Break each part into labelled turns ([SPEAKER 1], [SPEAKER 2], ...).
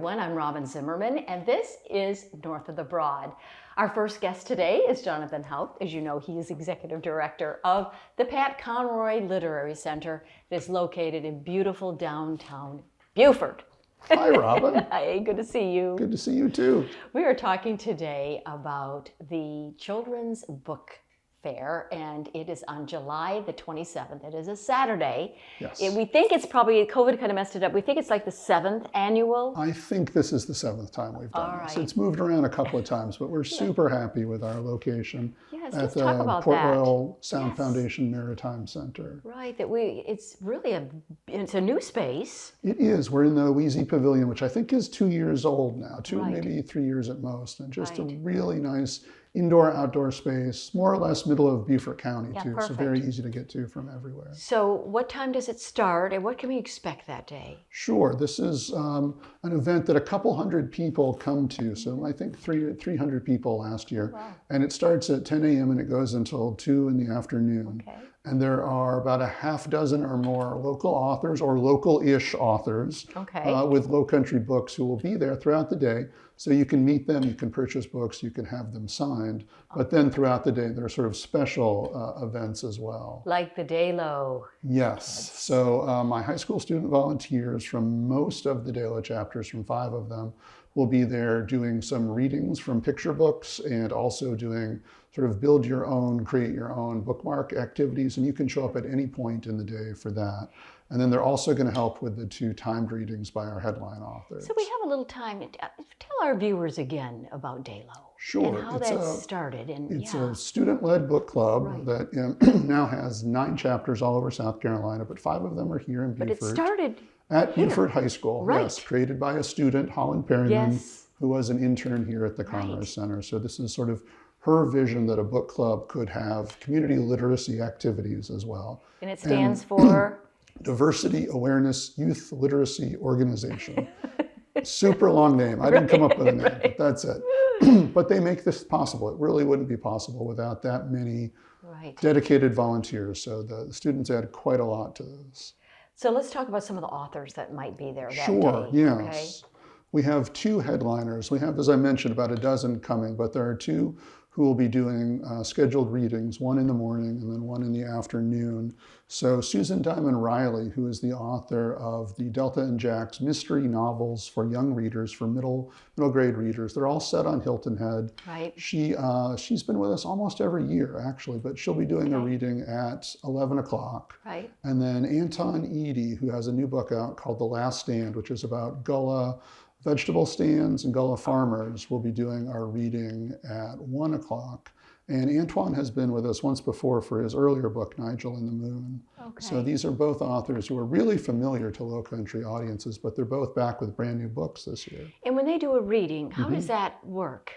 [SPEAKER 1] everyone. I'm Robin Zimmerman, and this is North of the Broad. Our first guest today is Jonathan Haupt. As you know, he is Executive Director of the Pat Conroy Literary Center that's located in beautiful downtown Beaufort.
[SPEAKER 2] Hi, Robin.
[SPEAKER 1] Hi, good to see you.
[SPEAKER 2] Good to see you, too.
[SPEAKER 1] We are talking today about the Children's Book Fair, and it is on July the 27th. It is a Saturday.
[SPEAKER 2] Yes.
[SPEAKER 1] We think it's probably, COVID kind of messed it up. We think it's like the 7th annual.
[SPEAKER 2] I think this is the 7th time we've done this.
[SPEAKER 1] Right.
[SPEAKER 2] It's moved around a couple of times, but we're super happy with our location
[SPEAKER 1] Yes,
[SPEAKER 2] at
[SPEAKER 1] talk
[SPEAKER 2] the
[SPEAKER 1] about
[SPEAKER 2] Port
[SPEAKER 1] that.
[SPEAKER 2] Royal Sound Foundation Maritime Center.
[SPEAKER 1] Right, it's really it's a new space.
[SPEAKER 2] It is. We're in the Weezie Pavilion, which I think is 2 years old now,
[SPEAKER 1] Right.
[SPEAKER 2] maybe 3 years at most, and just a
[SPEAKER 1] Right.
[SPEAKER 2] really nice indoor-outdoor space, more or less middle of Beaufort County, too,
[SPEAKER 1] perfect.
[SPEAKER 2] so very easy to get to from everywhere.
[SPEAKER 1] So what time does it start, and what can we expect that day?
[SPEAKER 2] Sure. This is an event that a couple hundred people come to. So I think 300 people last year.
[SPEAKER 1] Wow.
[SPEAKER 2] And it starts at 10 a.m. and it goes until 2 in the afternoon.
[SPEAKER 1] Okay.
[SPEAKER 2] And there are about a half dozen or more local authors or local-ish authors with Lowcountry books who will be there throughout the day. So you can meet them, you can purchase books, you can have them signed. But then throughout the day, there are sort of special events as well.
[SPEAKER 1] Like the DAYLO.
[SPEAKER 2] Yes. So my high school student volunteers from most of the DAYLO chapters, from 5 of them, will be there doing some readings from picture books and also doing sort of build your own, create your own bookmark activities. And you can show up at any point in the day for that. And then they're also going to help with the 2 timed readings by our headline authors.
[SPEAKER 1] So we have a little time. Tell our viewers again about DAYLO.
[SPEAKER 2] Sure.
[SPEAKER 1] And how that started.
[SPEAKER 2] It's a student-led book club that now has 9 chapters all over South Carolina, but 5 of them are here in Beaufort.
[SPEAKER 1] But it started
[SPEAKER 2] at Beaufort High School,
[SPEAKER 1] Right.
[SPEAKER 2] yes, created by a student, Holland Perryman,
[SPEAKER 1] Yes.
[SPEAKER 2] who was an intern here at the Conroy Center. So this is sort of her vision that a book club could have community literacy activities as well.
[SPEAKER 1] And it stands for?
[SPEAKER 2] Diversity Awareness Youth Literacy Organization. Super long name. I didn't come up with a name, but that's it. But they make this possible. It really wouldn't be possible without that many dedicated volunteers. So the students add quite a lot to this.
[SPEAKER 1] So let's talk about some of the authors that might be there that day.
[SPEAKER 2] Sure, yes.
[SPEAKER 1] Okay.
[SPEAKER 2] We have 2 headliners. We have, as I mentioned, about a dozen coming, but there are 2 who will be doing scheduled readings, one in the morning and then one in the afternoon. So Susan Diamond Riley, who is the author of the Delta and Jax mystery novels for young readers, for middle grade readers. They're all set on Hilton Head.
[SPEAKER 1] Right.
[SPEAKER 2] She's been with us almost every year, actually, but she'll be doing a reading at 11 o'clock.
[SPEAKER 1] Right.
[SPEAKER 2] And then Antwan Eady, who has a new book out called The Last Stand, which is about Gullah vegetable stands and Gullah farmers, will be doing our reading at 1 o'clock. And Antwan has been with us once before for his earlier book, Nigel and the Moon.
[SPEAKER 1] Okay.
[SPEAKER 2] So these are both authors who are really familiar to Lowcountry audiences, but they're both back with brand new books this year.
[SPEAKER 1] And when they do a reading, how does that work?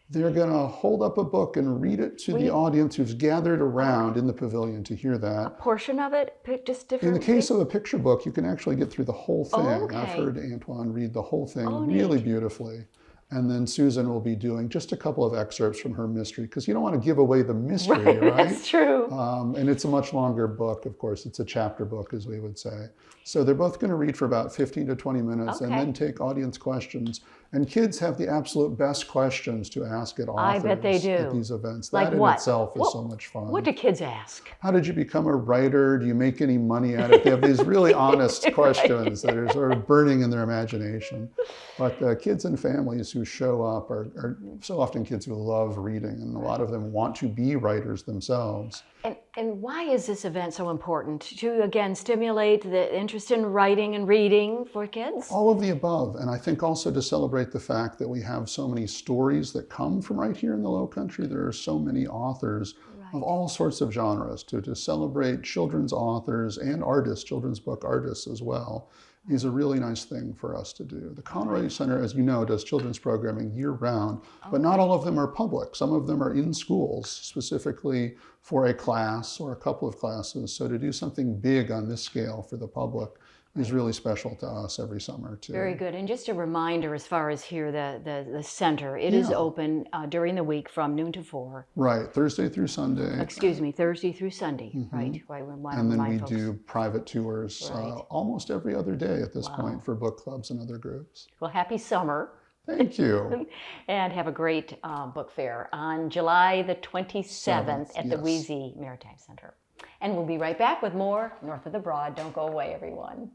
[SPEAKER 2] They're going to hold up a book and read it to the audience who's gathered around in the pavilion to hear that.
[SPEAKER 1] A portion of it? Just different?
[SPEAKER 2] In the case of a picture book, you can actually get through the whole thing.
[SPEAKER 1] okay.
[SPEAKER 2] I've heard Antwan read the whole thing
[SPEAKER 1] neat.
[SPEAKER 2] really beautifully. And then Susan will be doing just a couple of excerpts from her mystery, because you don't want to give away the mystery, right?
[SPEAKER 1] That's true.
[SPEAKER 2] And it's a much longer book, of course. It's a chapter book, as we would say. So they're both going to read for about 15 to 20 minutes and then take audience questions. And kids have the absolute best questions to ask at authors
[SPEAKER 1] I bet they do.
[SPEAKER 2] at these events.
[SPEAKER 1] Like
[SPEAKER 2] that in
[SPEAKER 1] what?
[SPEAKER 2] itself is so much fun.
[SPEAKER 1] What do kids ask?
[SPEAKER 2] How did you become a writer? Do you make any money at it? They have these really honest questions that are sort of burning in their imagination. But kids and families who show up are so often kids who love reading, and a lot of them want to be writers themselves.
[SPEAKER 1] And why is this event so important? To, again, stimulate the interest in writing and reading for kids?
[SPEAKER 2] All of the above. And I think also to celebrate the fact that we have so many stories that come from right here in the Lowcountry. There are so many authors of all sorts of genres to celebrate children's authors and artists, children's book artists as well, is a really nice thing for us to do. The Conroy Center, as you know, does children's programming year-round, but not all of them are public. Some of them are in schools, specifically for a class or a couple of classes. So to do something big on this scale for the public is really special to us every summer too.
[SPEAKER 1] Very good. And just a reminder, as far as here, the center, it is open during the week from noon to 4.
[SPEAKER 2] Right, Thursday through Sunday.
[SPEAKER 1] Excuse me, Thursday through Sunday, right?
[SPEAKER 2] And then we do private tours almost every other day at this point for book clubs and other groups.
[SPEAKER 1] Well, happy summer.
[SPEAKER 2] Thank you.
[SPEAKER 1] And have a great book fair on July the 27th at the Weezie Maritime Center. And we'll be right back with more North of the Broad. Don't go away, everyone.